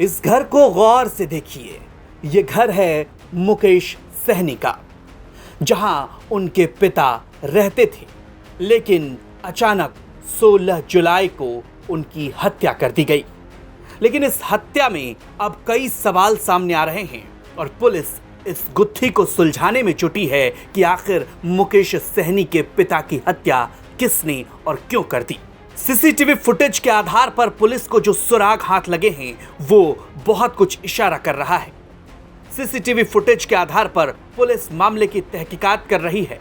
इस घर को गौर से देखिए। ये घर है मुकेश सहनी का, जहां उनके पिता रहते थे, लेकिन अचानक 16 जुलाई को उनकी हत्या कर दी गई। लेकिन इस हत्या में अब कई सवाल सामने आ रहे हैं और पुलिस इस गुत्थी को सुलझाने में जुटी है कि आखिर मुकेश सहनी के पिता की हत्या किसने और क्यों कर दी। सीसीटीवी फुटेज के आधार पर पुलिस को जो सुराग हाथ लगे हैं वो बहुत कुछ इशारा कर रहा है। सीसीटीवी फुटेज के आधार पर पुलिस मामले की तहकीकात कर रही है।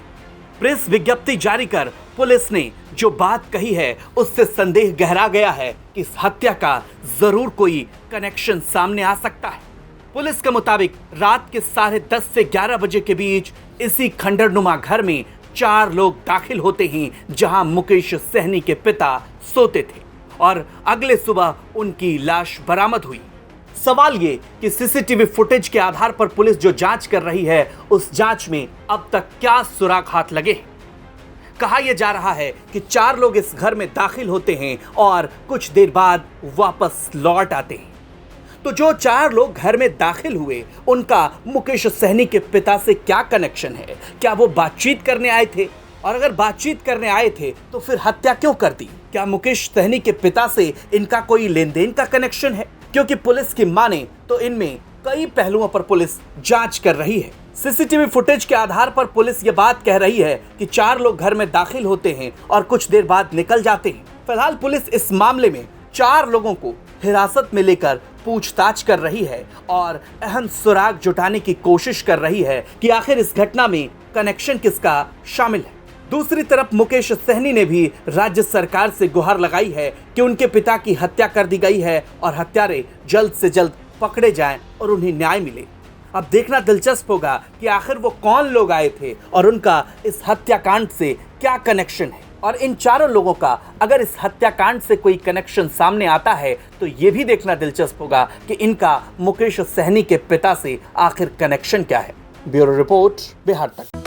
प्रेस विज्ञप्ति जारी कर पुलिस ने जो बात कही है उससे संदेह गहरा गया है कि इस हत्या का जरूर कोई कनेक्शन सामने आ सकता है। पुलिस के मुताबिक रात के 10:30 से 11 बजे के बीच इसी खंडरनुमा घर में 4 लोग दाखिल होते हैं जहां मुकेश सहनी के पिता सोते थे और अगले सुबह उनकी लाश बरामद हुई। सवाल ये कि सीसीटीवी फुटेज के आधार पर पुलिस जो जांच कर रही है उस जांच में अब तक क्या सुराग हाथ लगे हैं। कहा यह जा रहा है कि 4 लोग इस घर में दाखिल होते हैं और कुछ देर बाद वापस लौट आते हैं। तो जो 4 लोग घर में दाखिल हुए उनका मुकेश सहनी के पिता से क्या कनेक्शन है? क्या वो बातचीत करने आए थे? और अगर बातचीत करने आए थे तो फिर हत्या क्यों कर दी? क्या मुकेश सहनी के पिता से इनका कोई लेन देन का कनेक्शन है? क्योंकि पुलिस की माने तो इनमें कई पहलुओं पर पुलिस जांच कर रही है। सीसीटीवी फुटेज के आधार पर पुलिस ये बात कह रही है कि 4 लोग घर में दाखिल होते हैं और कुछ देर बाद निकल जाते हैं। फिलहाल पुलिस इस मामले में 4 लोगों को हिरासत में लेकर पूछताछ कर रही है और अहम सुराग जुटाने की कोशिश कर रही है कि आखिर इस घटना में कनेक्शन किसका शामिल है। दूसरी तरफ मुकेश सहनी ने भी राज्य सरकार से गुहार लगाई है कि उनके पिता की हत्या कर दी गई है और हत्यारे जल्द से जल्द पकड़े जाएं और उन्हें न्याय मिले। अब देखना दिलचस्प होगा कि आखिर वो कौन लोग आए थे और उनका इस हत्याकांड से क्या कनेक्शन है। और इन 4 लोगों का अगर इस हत्याकांड से कोई कनेक्शन सामने आता है तो ये भी देखना दिलचस्प होगा कि इनका मुकेश सहनी के पिता से आखिर कनेक्शन क्या है। ब्यूरो रिपोर्ट, बिहार तक।